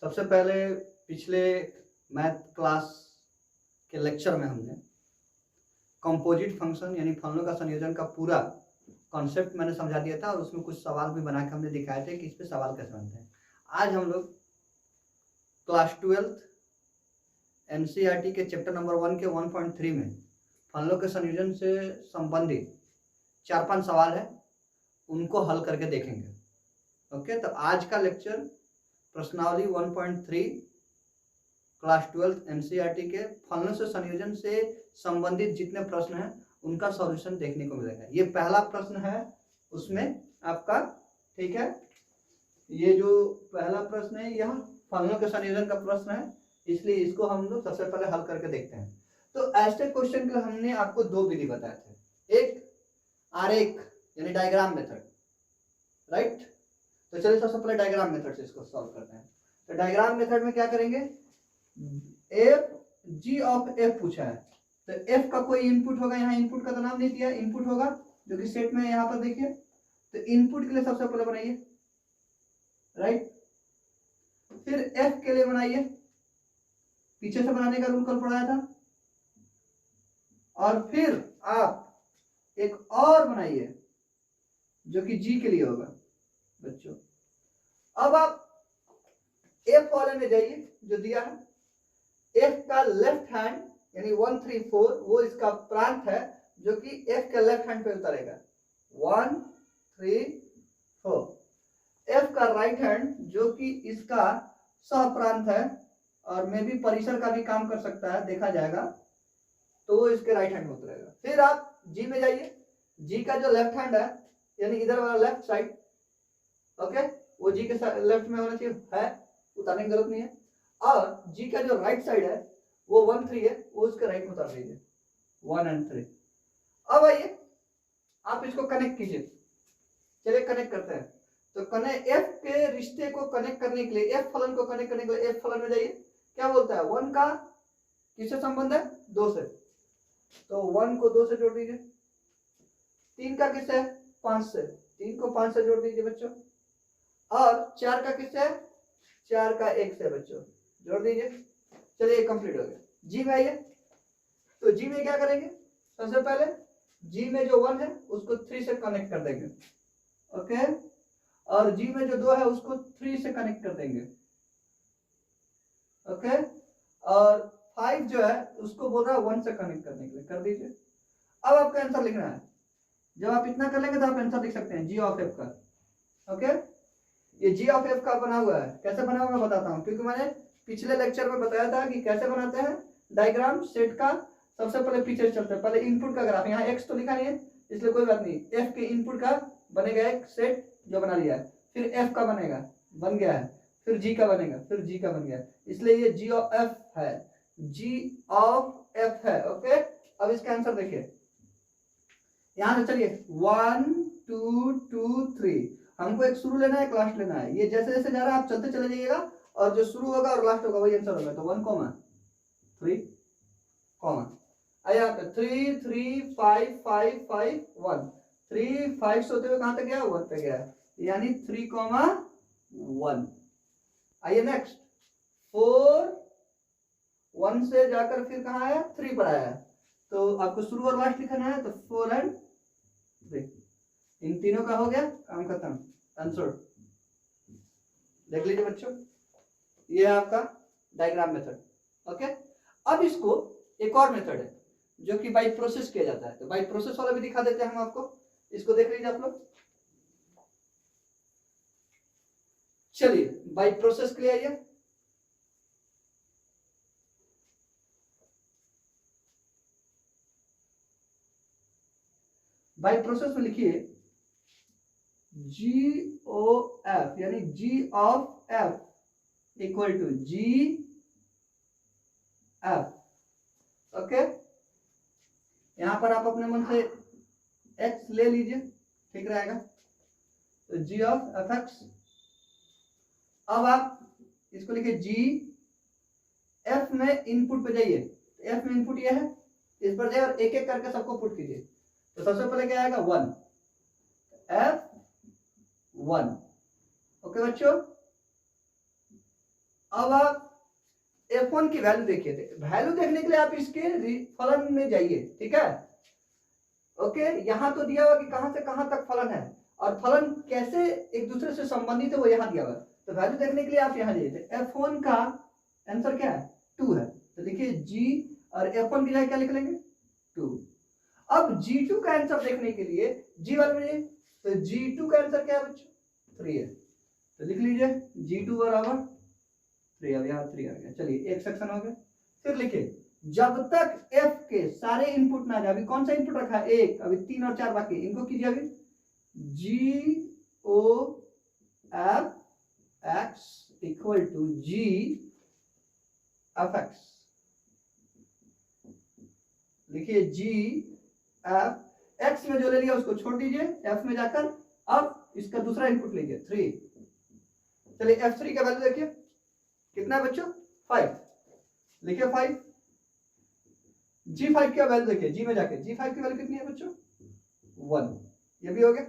सबसे पहले पिछले मैथ क्लास के लेक्चर में हमने कंपोजिट फंक्शन यानी फलनों का संयोजन का पूरा कॉन्सेप्ट मैंने समझा दिया था और उसमें कुछ सवाल भी बना के हमने दिखाए थे कि इस पे सवाल कैसे बनते हैं। आज हम लोग क्लास 12th एनसीईआरटी के चैप्टर नंबर 1 के 1.3 में फलनों के संयोजन से संबंधित 4-5 सवाल है, उनको हल करके देखेंगे। ओके, तो आज का लेक्चर प्रश्नावली 1.3 क्लास 12th एनसीईआरटी के फलनों से संयोजन से संबंधित जितने प्रश्न हैं उनका सॉल्यूशन देखने को मिलेगा। ये पहला प्रश्न है उसमें आपका, ठीक है। ये जो पहला प्रश्न है यह फलनों के संयोजन का प्रश्न है, इसलिए इसको हम लोग सबसे पहले हल करके देखते हैं। तो ऐसे क्वेश्चन के हमने आपको दो विधि बताए थे, एक आरेख यानी डायग्राम मेथड, राइट। तो चलिए सबसे पहले डायग्राम मेथड से इसको सॉल्व करते हैं। तो डायग्राम मेथड में क्या करेंगे, एफ जी ऑफ एफ पूछा है, तो एफ का कोई इनपुट होगा, यहाँ इनपुट का तो नाम नहीं दिया, इनपुट होगा जो कि सेट में यहाँ पर देखिए। तो इनपुट के लिए सबसे पहले बनाइए, राइट। फिर एफ के लिए बनाइए, पीछे से बनाने का रूल कल पढ़ाया था। और फिर आप एक और बनाइए जो कि जी के लिए होगा बच्चों। अब आप एफ वाले में जाइए जो दिया है, एफ का लेफ्ट हैंड यानी 1 3 4 वो इसका प्रांत है जो कि एफ के लेफ्ट हैंड पे उतरेगा 1 3 4। एफ का राइट हैंड जो कि इसका सह प्रांत है और मे भी परिसर का भी काम कर सकता है, देखा जाएगा, तो वो इसके राइट हैंड में उतरेगा। फिर आप जी में जाइए, जी का जो लेफ्ट हैंड है यानी इधर वाला लेफ्ट साइड, ओके, वो जी के लेफ्ट में होना चाहिए, है, उतारने की जरूरत नहीं है। और जी का जो राइट साइड है वो 1 3 है, वो उसके राइट में उतार दीजिए 1 और 3। अब आइए आप इसको कनेक्ट कीजिए, चलिए कनेक्ट करते हैं। तो एफ के रिश्ते को कनेक्ट करने के लिए, एफ फलन को कनेक्ट करने के लिए एफ फलन में जाइए, क्या बोलता है, 1 का किससे संबंध है, 2 से, तो 1 को 2 से जोड़ दीजिए। 3 का किससे, 5 से, 3 को 5 से जोड़ दीजिए बच्चों। और 4 का किससे है, 4 का 1 से बच्चों, जोड़ दीजिए। चलिए कंप्लीट हो गया। जी में आइए, तो जी में क्या करेंगे, सबसे पहले जी में जो 1 है उसको 3 से कनेक्ट कर देंगे, ओके। और जी में जो 2 है उसको 3 से कनेक्ट कर देंगे, ओके। और 5 जो है उसको बोल रहा है 1 से कनेक्ट करने के लिए, कर दीजिए। अब आपका आंसर लिखना है, जब आप इतना कर लेंगे तो आप आंसर लिख सकते हैं जी ऑफ एफ का, ओके। ये जी ऑफ एफ का बना हुआ है, कैसे बना हुआ मैं बताता हूँ, क्योंकि मैंने पिछले लेक्चर में बताया था कि कैसे बनाते हैं डायग्राम सेट का। सबसे पहले पीछे चलते हैं, पहले इनपुट का ग्राफ, यहाँ एक्स तो लिखा नहीं है इसलिए कोई बात नहीं, एफ के इनपुट का बनेगा एक सेट जो बना लिया है, फिर एफ का बनेगा, बन गया है, फिर जी का बनेगा, फिर जी का बन गया, इसलिए ये जी ऑफ एफ है, जी ऑफ एफ है, ओके। अब इसका आंसर देखिए, यहां से चलिए 1 2 2 3, हमको एक शुरू लेना है, एक लास्ट लेना है। ये जैसे जैसे जा रहा है आप चलते चले जाइएगा और जो शुरू होगा और लास्ट होगा वही आंसर होगा। तो 1 3 आया 3 3 5 5 5 1 3 5 से होते हुए कहां तक गया, 1 पे गया, यानी 3 1। आइए नेक्स्ट 4 1 से जाकर फिर कहां आया, 3 पर आया। तो आपको शुरू और लास्ट लिखना है, तो 4 और 3, इन तीनों का हो गया, काम खत्म, आंसर देख लीजिए बच्चों। ये है आपका डायग्राम मेथड, ओके। अब इसको एक और मेथड है जो कि बाय प्रोसेस किया जाता है, तो बाय प्रोसेस वाला भी दिखा देते हैं हम आपको, इसको देख लीजिए आप लोग। चलिए बाय प्रोसेस के लिए आइए, बाय प्रोसेस में लिखिए जी ओ एफ यानी G of F equal to G F, okay. यहां पर आप अपने मन से एक्स ले लीजिए, ठीक रहेगा, तो जी ऑफ एफ एक्स। अब आप इसको लिखिए जी एफ में इनपुट पे जाइए, एफ में इनपुट ये है, इस पर जाइए और एक एक करके सबको पुट कीजिए। तो सबसे पहले क्या आएगा, 1, F1, ओके बच्चों। अब आप f1 की वैल्यू देखिए थे, वैल्यू देखने के लिए आप इसके फलन में जाइए, ठीक है। ओके, यहाँ तो दिया हुआ कि कहां से कहां तक फलन है और फलन कैसे एक दूसरे से संबंधित है वो यहाँ दिया हुआ। तो वैल्यू देखने के लिए आप यहाँ जाइए, f1 का आंसर क्या है 2 है, तो देखिए g और f1 की जगह क्या लिख लेंगे 2। अब g2 का आंसर देखने के लिए g वाले में, तो g2 का आंसर क्या है बच्चों 3 है, तो लिख लीजिए g2 बराबर 3। अब यहाँ 3 आ गया, चलिए एक सेक्शन हो गया। फिर लिखिए जब तक f के सारे इनपुट ना जाए, अभी कौन सा इनपुट रखा है 1, अभी 3 और 4 बाकी, इनको कीजिए अभी g o f x equal to g f x, लिखिए g f x में जो ले लिया उसको छोड़ दीजिए, f में जाकर अब इसका दूसरा इनपुट लीजिए 3। चलिए f3 का वैल्यू देखिए कितना है बच्चों 5, लिखिए 5। g5 का वैल्यू देखिए, g में जाके g5 की वैल्यू कितनी है बच्चों 1, ये भी हो गया।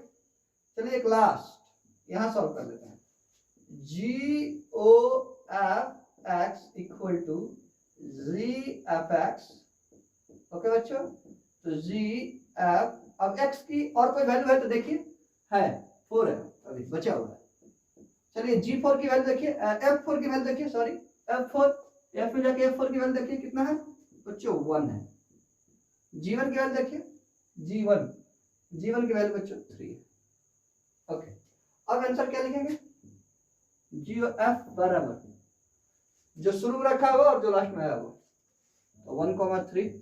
चलिए एक लास्ट यहां सॉल्व कर लेते हैं, g o f x equal to g f x। Okay बच्चों, तो g f, अब x की और कोई वैल्यू है तो देखिए है 4 है, अभी बचा हुआ है। चलिए g4 की वैल्यू देखिए, f4 की वैल्यू देखिए, सॉरी f4, f में जाके f4 की वैल्यू देखिए कितना है बच्चों 1 है। g1 की वैल्यू देखिए, g1 की वैल्यू बच्चों 3 है। ओके, अब आंसर क्या लिखेंगे जी एफ बराबर जो शुरू में रखा हुआ और जो लास्ट में आया हुआ, तो 1,3,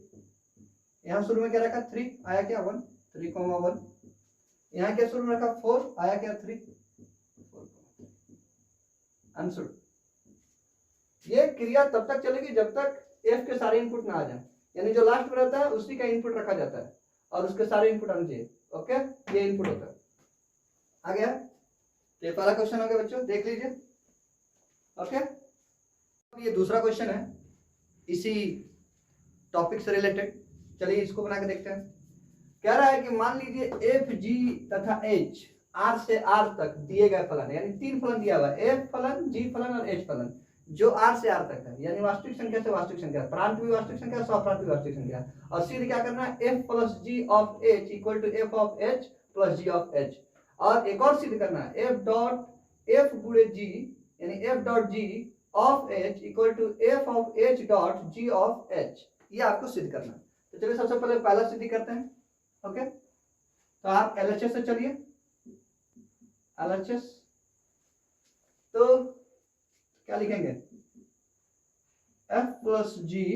यहाँ शुरू में क्या रखा 3 आया क्या 1, 3,1, यहाँ क्या शुरू में रखा 4 आया क्या 3, 4,3 आंसर। ये क्रिया तब तक चलेगी जब तक एफ के सारे इनपुट ना आ जाए, यानी जो लास्ट में रहता है उसी का इनपुट रखा जाता है और उसके सारे इनपुट आने चाहिए। ओके, ये इनपुट होता है। आ गया, तो ये पहला क्वेश्चन हो गया बच्चों, देख लीजिए। ओके, ये दूसरा क्वेश्चन है इसी टॉपिक से रिलेटेड, चलिए इसको बना के देखते हैं। कह रहा है कि मान लीजिए एफ जी तथा एच आर से आर तक दिए गए फलन, यानी 3 फलन दिया हुआ है, एफ फलन, जी फलन और एच फलन, जो आर से आर तक है, यानी वास्तविक संख्या से वास्तविक संख्या, प्रांत भी वास्तविक संख्या, सप्रांत भी वास्तविक संख्या। और सीधे क्या करना है, F plus G of H equal to F of H plus G of H. और एक और सिद्ध करना है, एफ डॉट एफ गुणे जी यानी F dot G of H equal to F of H dot G of H, ये आपको सिद्ध करना है। तो चलिए सबसे पहले पहला सिद्धि करते हैं। ओके, तो आप एलएचएस से चलिए, एलएचएस तो क्या लिखेंगे एफ प्लस जी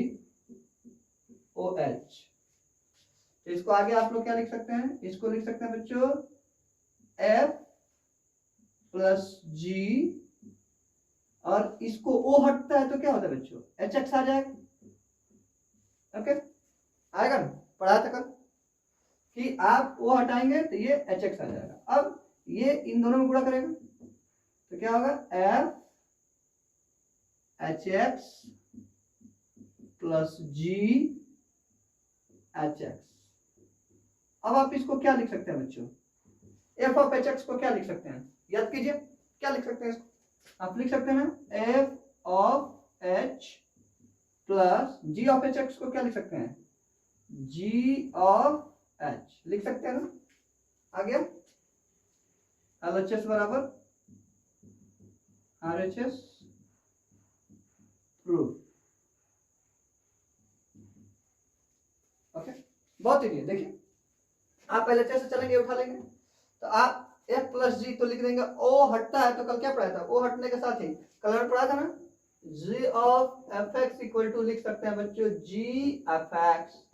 ओ एच, इसको आगे आप लोग क्या लिख सकते हैं, इसको लिख सकते हैं बच्चों एफ प्लस जी, और इसको ओ हटता है तो क्या होता है बच्चों एच एक्स आ जाएगा। ओके, आएगा ना, पढ़ाया था कल कि आप ओ हटाएंगे तो ये एच एक्स आ जाएगा। अब ये इन दोनों में गुणा करेगा तो क्या होगा एफ एच एक्स प्लस जी एच एक्स। अब आप इसको क्या लिख सकते हैं बच्चों, एफ ऑफ एच एक्स को क्या लिख सकते हैं, याद कीजिए क्या लिख सकते हैं इसको, आप लिख सकते हैं F of H plus G of H X को क्या लिख सकते हैं जी ऑफ एच, लिख सकते हैं ना। आ गया एलएचएस बराबर आरएचएस प्रूफ। ओके, बहुत ही देखिए, आप एलएचएस से चलेंगे उठा लेंगे तो आप एफ प्लस जी तो लिख देंगे, ओ हटता है तो कल क्या पढ़ाया था, ओ हटने के साथ ही कल पढ़ा था ना G of F X equal to लिख सकते हैं बच्चों जी एफ एक्स।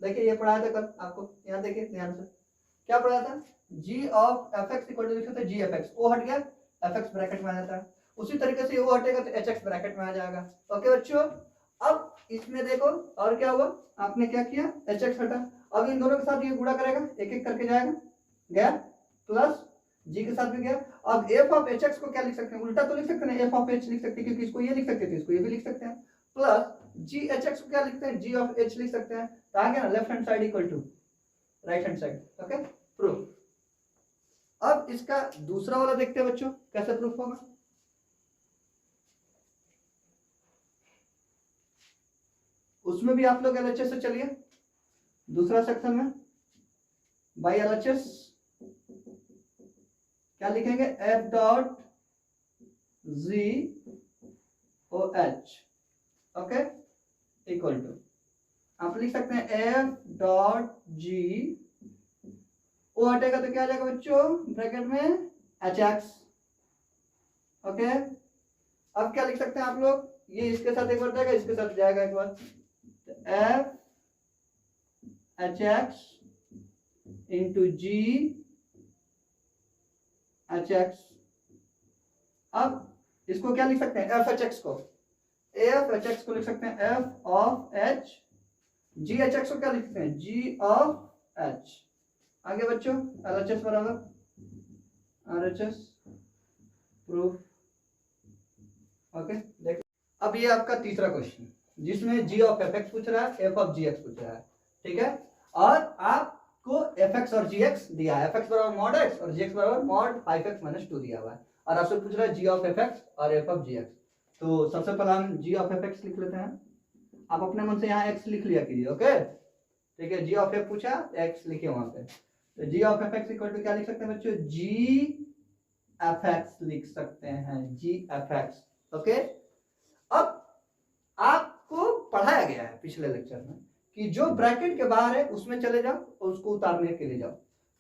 देखिए ये पढ़ाया था कल आपको, यहाँ देखिए ध्यान से क्या पढ़ाया था, G of F X equal to लिख सकते हैं जी एफ एक्स, ओ हट गया एफ एक्स ब्रैकेट में आ जाता है, उसी तरीके से ओ हटेगा तो एच एक्स ब्रैकेट में आ जाएगा। ओके बच्चों, अब इसमें देखो और क्या हुआ, आपने क्या किया एच एक्स हटा, अब इन दोनों के साथ ये गुणा करेगा, एक एक करके जाएगा, गया प्लस जी के साथ भी गया। अब एफ ऑफ एच एक्स को क्या लिख सकते हैं, उल्टा तो लिख सकते हैं एफ ऑफ एच लिख सकते हैं, क्योंकि इसको ये लिख सकते थे इसको ये भी लिख सकते हैं, प्लस जी एच एक्स को क्या लिखते हैं जी ऑफ एच लिख सकते हैं, तो आ गया ना left hand side equal to right hand side. Okay, proof. अब इसका दूसरा वाला देखते हैं बच्चों कैसे प्रूफ होगा। उसमें भी आप लोग एलएचएस से चलिए, दूसरा सेक्शन में बाई एलएचएस क्या लिखेंगे, F dot G O H, okay, equal to आप लिख सकते हैं एफ डॉट जी, ओ हटेगा तो क्या आ जाएगा बच्चों ब्रैकेट में एच एक्स, ओके। अब क्या लिख सकते हैं आप लोग, ये इसके साथ एक बार जाएगा, इसके साथ जाएगा एक बार, F H X into G H X. अब इसको क्या लिख सकते हैं, एफ एच एक्स को, एफ एच एक्स को लिख सकते हैं F of H, G H X को क्या लिख सकते हैं, जी ऑफ एच। आगे बच्चों एल एच एस बराबर R H S proof, okay. देखिए अब ये आपका तीसरा क्वेश्चन जिसमें जी ऑफ एफ एक्स पूछ रहा है, एफ ऑफ जी एक्स पूछ रहा है, ठीक है। और आपको एफ एक्स और जी एक्स दिया है, एफ एक्स बराबर मॉड एक्स और जी एक्स बराबर मॉड 5x - 2 दिया हुआ है, और आपसे पूछ रहा है जी ऑफ एफ एक्स और एफ ऑफ जी एक्स। तो सबसे पहले हम जी ऑफ एफ एक्स लिख लेते हैं, आप अपने मन से यहाँ एक्स लिख लिया कीजिए, ओके, ठीक है। जी ऑफ एफ पूछा, एक्स लिखे वहां पे, तो G of F X equal to क्या लिख सकते हैं बच्चों, जी एफ एक्स लिख सकते हैं, जी एफ एक्स, ओके। अब आपको पढ़ाया गया है पिछले लेक्चर में कि जो ब्रैकेट के बाहर है उसमें चले जाओ और उसको उतारने के लिए जाओ,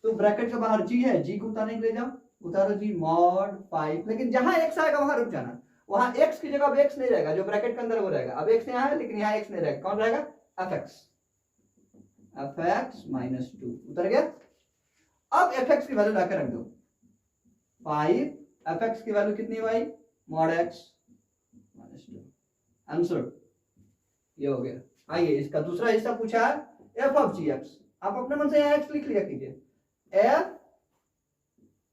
तो ब्रैकेट के बाहर जी है, जी को उतारने के लिए जाओ, उतारो जी मॉड 5, लेकिन जहां एक्स आएगा वहां रुक जाना, वहां एक्स की जगह अब एक्स नहीं रहेगा, जो ब्रैकेट के अंदर वो रहेगा, अब एक्स यहाँ है लेकिन यहाँ एक्स नहीं रहेगा, कौन रहेगा, एफ एक्स, एफ एक्स -2 उतर गया। अब एफ एक्स की वैल्यू लाकर रख दो 5, एफ एक्स की वैल्यू कितनी भाई, मॉड एक्स -2, आंसर ये हो गया। आइए इसका दूसरा हिस्सा पूछा है एफ ऑफ जी एक्स, आप अपने मन से यहाँ एक्स लिख लिया कीजिए, एफ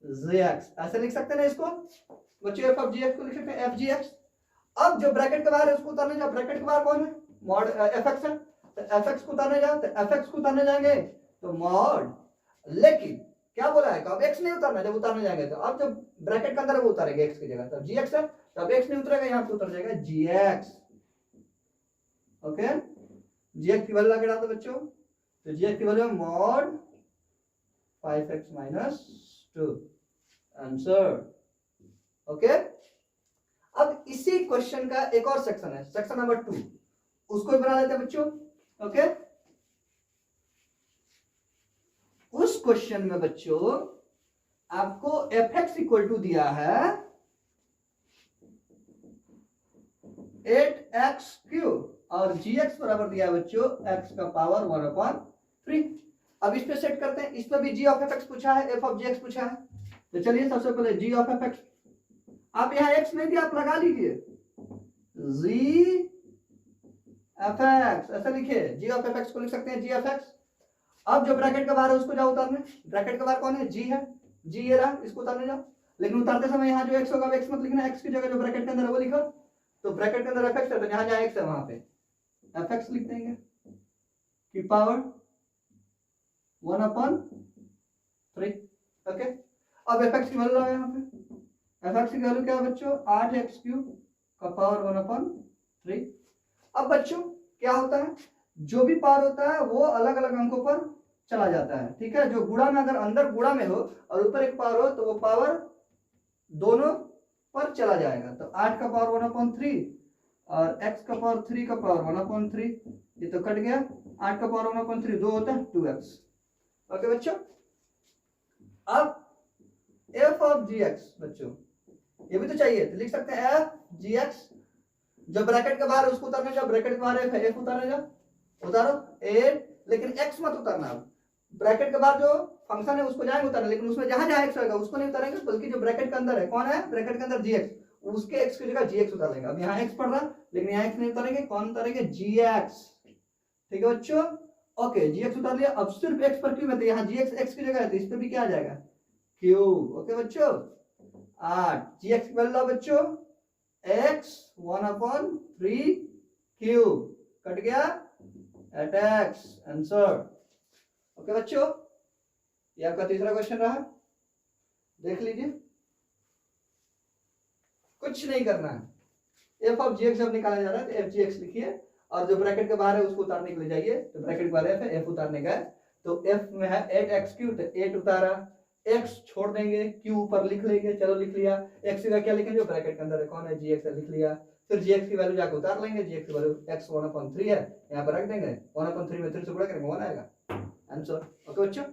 जी एक्स ऐसे लिख सकते हैं ना इसको बच्चों, एफ ऑफ जी एक्स को लिख सकते हैं एफ जी एक्स। अब जो ब्रैकेट के बाहर है उसको उतारने जाओ, ब्रैकेट के बाहर कौन है, मॉड एफ एक्स है, तो एफ एक्स को उतारने जाओ, तो एफ एक्स को उतारने जाएंगे तो मॉड, लेकिन क्या बोला है, अब एक्स नहीं उतारना, जब उतारने जाएंगे तो अब जब ब्रैकेट के अंदर वो उतारेंगे एक्स की जगह, तब जी एक्स है, तो अब एक्स नहीं उतरेगा, यहाँ पे उतर जाएगा जी एक्स, ओके। जी एक्स की वैल्यू लगा डाल दो बच्चों, तो जी एक्स की value mod 5x - 2, answer, okay. अब इसी क्वेश्चन का एक और सेक्शन है, सेक्शन नंबर 2, उसको भी बना लेते हैं बच्चों, ओके। उस क्वेश्चन में बच्चों आपको एफ एक्स इक्वल टू दिया है 8x³ और gx बराबर दिया है बच्चों x का पावर 1/3। अब इस पे सेट करते हैं, इस पे भी g ऑफ fx पूछा है, f ऑफ gx पूछा है, तो चलिए सबसे पहले g ऑफ fx, आप यहाँ x नहीं दिया, आप लगा लीजिए g fx ऐसा लिखिए, g ऑफ fx को लिख सकते हैं g ऑफ x। अब जो ब्रैकेट के बाहर है उसको जाओ उतारने, ब्रैकेट के बाहर कौन है, g है, g ये रहा, इसको उतारने जाओ, लेकिन उतारते समय यहाँ जो x होगा x मत लिखना, x की जगह जो ब्रैकेट के अंदर है वो लिखो, तो ब्रैकेट के अंदर fx है तो जहां जहां x है वहां पे fx लिख देंगे की पावर 1/3, ओके। अब fx की वैल्यू लगाओ, यहाँ पे fx की वैल्यू क्या है बच्चों, 8x³ का पावर 1/3। अब बच्चों क्या होता है, जो भी पावर होता है वो अलग अलग अंकों पर चला जाता है, ठीक है। जो गुणा में, अगर अंदर गुणा में हो और ऊपर एक पावर हो तो वो पावर दोनों पर चला जाएगा, तो 8 का पावर 1/3 और x का पावर 3 का पावर 1/3, ये तो कट गया, 8 का पावर 1/3 2 होता है 2x, ओके बच्चों। अब f ऑफ gx बच्चों ये भी तो चाहिए, तो लिख सकते हैं f gx, जो ब्रैकेट के बाहर है उसको उतारने जाओ, ब्रैकेट के बाहर है f उतारने जाओ, उतारो 8, लेकिन x मत उतारना, ब्रैकेट के बाद जो फंक्शन है उसको जाएंगे उतारने, लेकिन उसमें जहां जहां x होगा उसको नहीं उतारेंगे, बल्कि जो ब्रैकेट के अंदर है, कौन है ब्रैकेट के अंदर gx, उसके x की जगह gx उतार लेंगे। अब यहाँ x पढ़ रहा लेकिन यहाँ x नहीं उतारेंगे, कौन उतारेंगे, gx, ठीक है बच्चों, ओके। gx उतार लिया, अब सिर्फ x पर क्यूब है तो यहाँ gx x की जगह है तो इस पे भी क्या आ जाएगा, क्यूब, ओके बच्चों। 8 gx की वैल्यू बच्चों x 1/3 क्यूब, कट गया 8x, आंसर, ओके बच्चों। ये आपका तीसरा क्वेश्चन रहा, देख लीजिए, कुछ नहीं करना है, f ऑफ gx जब निकाला जा रहा है तो f gx लिखिए और जो ब्रैकेट के बाहर है उसको उतारने के लिए जाइए, तो ब्रैकेट के बाहर एफ है, एफ उतारने का है, तो एफ में है 8x3, तो 8 उतारा, x छोड़ देंगे, q ऊपर लिख लेंगे, चलो लिख लिया, x का क्या लिखेंगे, जो ब्रैकेट के अंदर है कौन है, gx लिख लिया, फिर gx की वैल्यू जाकर उतार लेंगे, gx की वैल्यू x 1/3 है, यहाँ पर रख देंगे, 1/3 में 3 से गुणा करेंगे 1 आएगा आंसर। ओके बच्चों।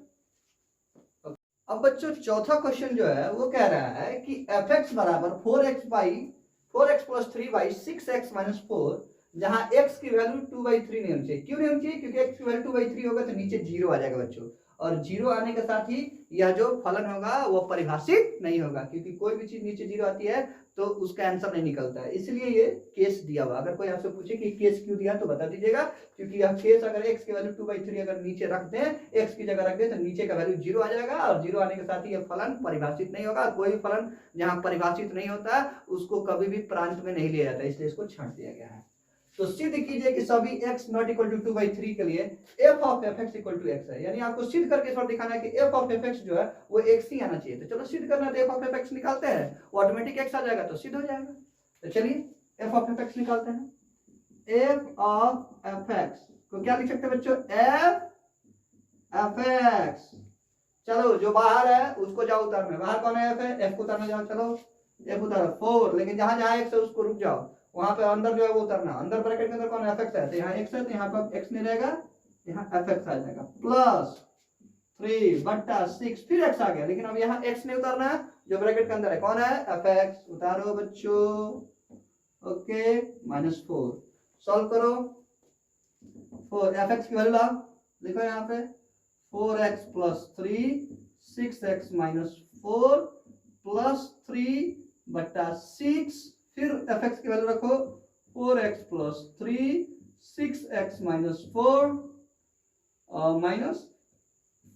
अब बच्चों चौथा क्वेश्चन जो है वो कह रहा है कि fx बराबर 4x plus 3 by 6x minus 4, जहां x की वैल्यू 2/3 नहीं होनी चाहिए। क्यों नहीं होनी चाहिए, क्योंकि x की वैल्यू 2/3 होगा तो नीचे 0 आ जाएगा बच्चों, और 0 आने के साथ ही यह जो फलन होगा वो परिभाषित नहीं होगा, क्योंकि कोई भी चीज नीचे 0 आती है तो उसका आंसर नहीं निकलता है, इसलिए ये केस दिया हुआ। अगर कोई आपसे पूछे कि केस क्यों दिया तो बता दीजिएगा, क्योंकि यह केस अगर x की वैल्यू 2/3 अगर नीचे रख दें, x की जगह रख दें, तो नीचे का वैल्यू 0 आ जाएगा, और 0 आने के साथ ही यह फलन परिभाषित नहीं होगा। कोई फलन जहां परिभाषित नहीं होता उसको कभी भी प्रांत में नहीं लिया जाता, इसलिए इसको छांट दिया गया है। तो सिद्ध कीजिए कि सभी x नॉट इक्वल टू 2/3 के लिए f of fx equal to x है, यानी आपको सिद्ध करके इस बार दिखाना है कि f ऑफ fx जो है वो x ही आना चाहिए। तो चलो सिद्ध करना है, तो f ऑफ fx निकालते हैं, वो ऑटोमेटिक x आ जाएगा तो सिद्ध हो जाएगा। तो चलिए f ऑफ fx निकालते हैं। f ऑफ fx को क्या लिख सकते हैं बच्चों, f fx। चलो जो बाहर है उसको जाओ उतारने, बाहर कौन है f है, f को उतारने जाओ, चलो f उतारो 4, लेकिन जहां जहां x है उसको रुक जाओ, वहां पे अंदर जो है वो उतरना, अंदर ब्रैकेट के अंदर कौन fx है, तो यहाँ x है तो यहाँ पर x नहीं रहेगा, यहाँ fx आ जाएगा, प्लस 3/6, फिर x आ गया, लेकिन अब यहाँ x नहीं उतारना है, जो ब्रैकेट के अंदर है कौन है fx, उतारो बच्चों, ओके, -4 सॉल्व करो, 4 fx की वैल्यू लाओ, लिखो यहाँ पे 4x plus 3 6x minus 4 plus 3/6, फिर fx की वैल्यू रखो 4x plus 3 6x minus 4 minus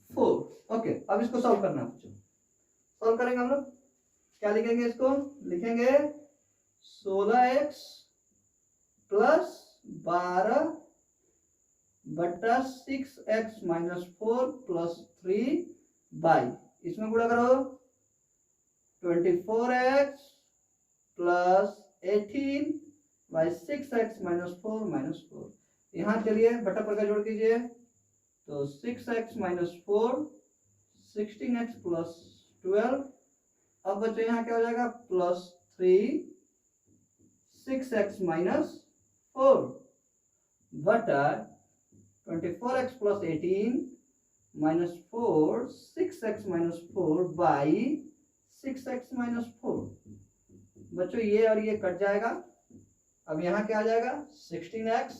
4। Okay, अब इसको सॉल्व करना है बच्चों, सॉल्व करेंगे हम लोग, क्या लिखेंगे, इसको लिखेंगे 16x plus 12/6x minus 4 plus 3 by, इसमें गुणा करो 24x plus 18 by 6x minus 4, यहाँ चलिए बटा पर का जोड़ कीजिए, तो 6x माइनस 4 16x प्लस 12, अब बच्चों यहाँ क्या हो जाएगा, प्लस 3 6x माइनस 4 बटा 24x plus 18 minus 4 6x minus 4 by 6x minus 4। बच्चों ये और ये कट जाएगा, अब यहाँ क्या आ जाएगा 16x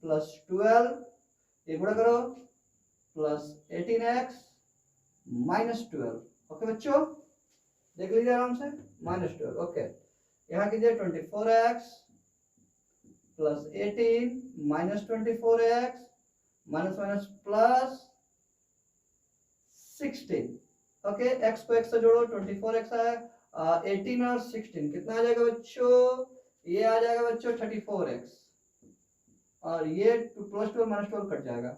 प्लस 12, ये गुणा करो, प्लस 18x माइनस 12। ओके बच्चों, देख लीजिए आराम से, -12। ओके, यहाँ कीजिए 24x plus 18 minus 24x minus minus plus 16। Okay, x को x से जोड़ो, 24x है, 18 और 16 कितना आ जाएगा बच्चों, ये आ जाएगा बच्चों 34x, और ये प्लस 12 माइनस 12 कट जाएगा।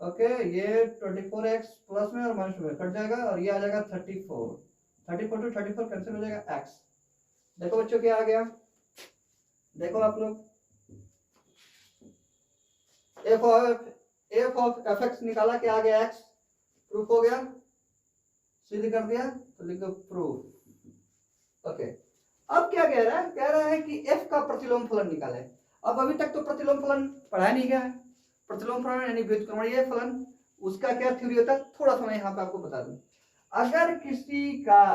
ओके, ये 24x प्लस में और माइनस में कट जाएगा, और ये आ जाएगा 34 to 34 कैंसिल हो जाएगा x। देखो बच्चों क्या आ गया, देखो आप लोग, f ऑफ fx निकाला, क्या आ गया x, प्रूफ हो गया, सिद्ध कर दिया, तो लिखो प्रूफ। ओके, अब क्या कह रहा है, कह रहा है कि f का प्रतिलोम फलन निकाले। अब अभी तक तो प्रतिलोम फलन पढ़ाया नहीं गया है, प्रतिलोम फलन यानी व्युत्क्रमणीय फलन, उसका क्या थ्योरी होता है, थोड़ा सा मैं यहाँ पे आपको बता दूं। अगर किसी का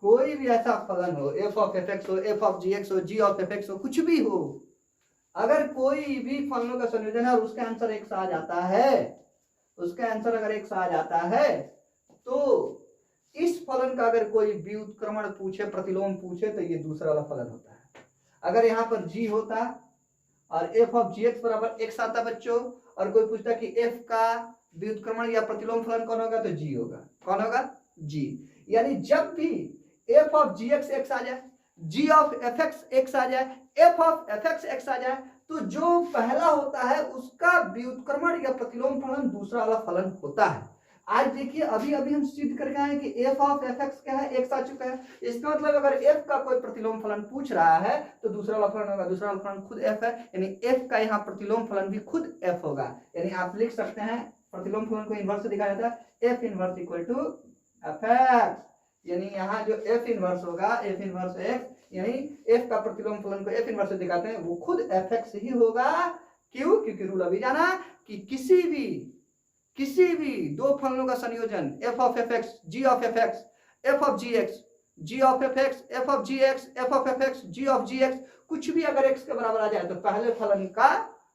कोई भी ऐसा फलन हो, f ऑफ fx हो, f ऑफ gx हो, g ऑफ fx हो, कुछ भी हो, अगर कोई भी फलनों का संयोजन है और उसका आंसर x आ जाता है, उसका आंसर अगर x आ जाता है, तो इस फलन का अगर कोई व्युत्क्रमण पूछे, प्रतिलोम पूछे, तो ये दूसरा वाला फलन होता है। अगर यहाँ पर g होता और f ऑफ gx बराबर x आता बच्चों, और कोई पूछता कि f का व्युत्क्रमण या प्रतिलोम फलन कौन होगा, तो g होगा, कौन होगा, g। यानी जब भी f ऑफ gx x आ जाए, g ऑफ fx x आ जाए, f ऑफ fx x आ जाए, तो जो पहला होता है उसका व्युत्क्रमण या प्रतिलोम फलन दूसरा वाला फलन होता है। आज देखिए अभी अभी हम सिद्ध करके आए कि एफ ऑफ एफ एक्स क्या है, एक्स आ चुका है। इसका मतलब अगर एफ का कोई प्रतिलोम फलन पूछ रहा है तो दूसरा वाला फलन होगा, दूसरा वाला फलन खुद एफ है, यानी एफ का यहाँ प्रतिलोम फलन भी खुद एफ होगा। यानी आप लिख सकते हैं प्रतिलोम फलन को इनवर्स से दिखाया जाता है, F inverse equal to F X. यानी यहाँ जो एफ इनवर्स होगा, एफ इनवर्स एक्स, यानी एफ का प्रतिलोम फलन को एफ इनवर्स से दिखाते हैं, वो खुद एफ एक्स ही होगा। क्यों? क्योंकि रूल अभी जाना कि किसी भी दो फलनों का संयोजन F of F X, G of F X, F of G X, G of F X, F of G X, F of F X, G of G X, कुछ भी अगर एक्स के बराबर आ जाए तो पहले फलन का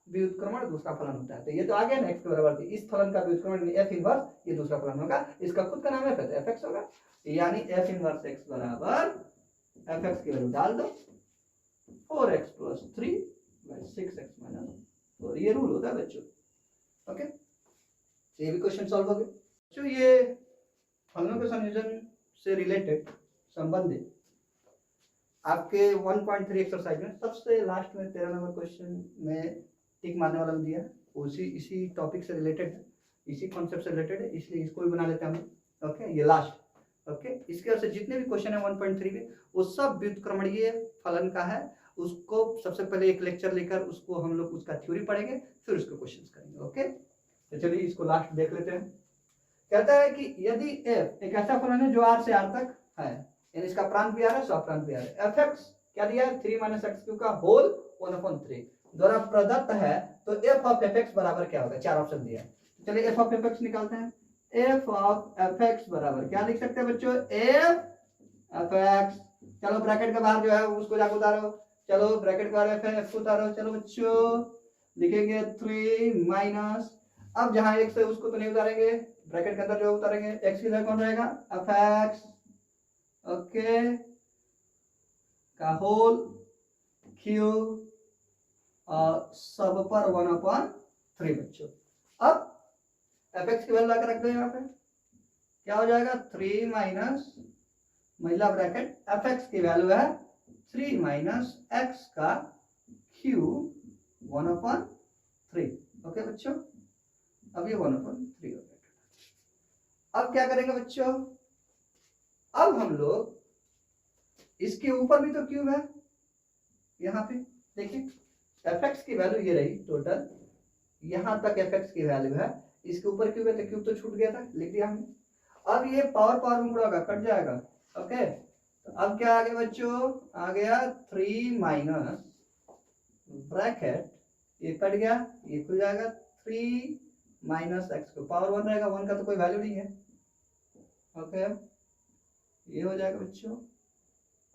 व्युत्क्रमण दूसरा फलन होता है। तो ये तो आ गया ना एक्स के बराबर थी, इस फलन का व्युत्क्रमण एफ इनवर्स, ये दूसरा फलन होगा, इसका खुद का नाम है एफ एक्स होगा। यानी एफ इनवर्स एक्स बराबर एफ एक्स की वैल्यू डाल दो 4x + 3 / 6x - 4, ये रूल होता है बच्चों। ओके, ये भी क्वेश्चन सॉल्व हो गए बच्चों। ये फलनों के संयोजन से रिलेटेड संबंधित आपके 1.3 एक्सरसाइज में सबसे लास्ट में 13 नंबर क्वेश्चन में टिक मारने वाला दिया है, उसी इसी टॉपिक से रिलेटेड है, इसी कॉन्सेप्ट से रिलेटेड है, इसलिए इसको भी बना लेते हैं हम। ओके, ये लास्ट। ओके, इसके वजह से जितने भी क्वेश्चन है 1.3 के वो सब व्युत्क्रमणीय फलन का है। उसको सबसे पहले एक लेक्चर लेकर उसको हम लोग उसका थ्योरी पढ़ेंगे, फिर उसको क्वेश्चंस करेंगे। ओके, तो चलिए इसको लास्ट देख लेते हैं। कहता है कि यदि f एक ऐसा फलन है जो r से r तक है, यानी इसका प्रांत भी r है, स्वप्रांत भी r है, f(x) क्या दिया है 3 - x³ का होल 1/3 द्वारा प्रदत्त है, तो f ऑफ fx बराबर क्या होगा? 4 ऑप्शन दिया है। चलिए f ऑफ fx निकालते हैं। f ऑफ fx बराबर क्या लिख सकते हैं बच्चों? f ऑफ x, चलो ब्रैकेट के बाहर जो है उसको जाकर उतारो, चलो ब्रैकेट के बाहर f को उतारो, चलो बच्चों लिखेंगे 3 - अब जहां x है उसको तो नहीं उतारेंगे, ब्रैकेट के अंदर जो उतारेंगे x की जगह कौन रहेगा? fx, ओके, का होल क्यू और सब पर 1/3 बच्चों। अब fx की वैल्यू लाकर रख दो यहाँ पे, क्या हो जाएगा? 3 - महिला ब्रैकेट fx की वैल्यू है 3 - x का क्यूब 1/3। ओके बच्चों, अब ये 1/3 हो गया। अब क्या करेंगे बच्चों? अब हम लोग इसके ऊपर भी तो क्यूब है, यहाँ पे देखिए fx की वैल्यू ये रही टोटल, यहाँ तक fx की वैल्यू है, इसके ऊपर क्यूब है तो क्यूब तो छूट गया था, लिख दिया हमने। अब ये पावर में गुणा होगा, कट जाएगा। ओके, तो अब क्या आ गया बच्चों? आ गया 3 - ब्रैकेट, ये कट गया, ये खुल जाएगा 3 - x को पावर 1 रहेगा, 1 का तो कोई वैल्यू नहीं है। ओके, ये हो जाएगा बच्चों,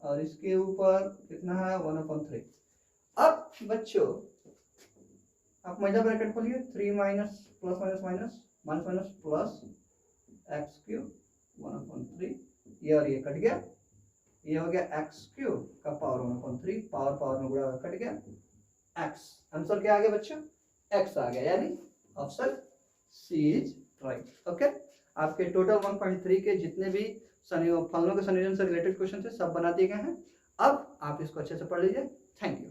और इसके ऊपर कितना है? 1/3। अब बच्चों आप महिला ब्रैकेट खोलिए, 3 प्लस x³ 1/3, ये और ये कट गया, ये हो गया x³ का पावर 1/3, पावर में गुणा कट गया x। आंसर क्या आ गया बच्चों? x आ गया, यानी option C is right. Okay, आपके टोटल 1.3 के जितने भी फलनों के संयोजन से रिलेटेड क्वेश्चन थे सब बना दिए गए हैं। अब आप इसको अच्छे से पढ़ लीजिए। Thank you.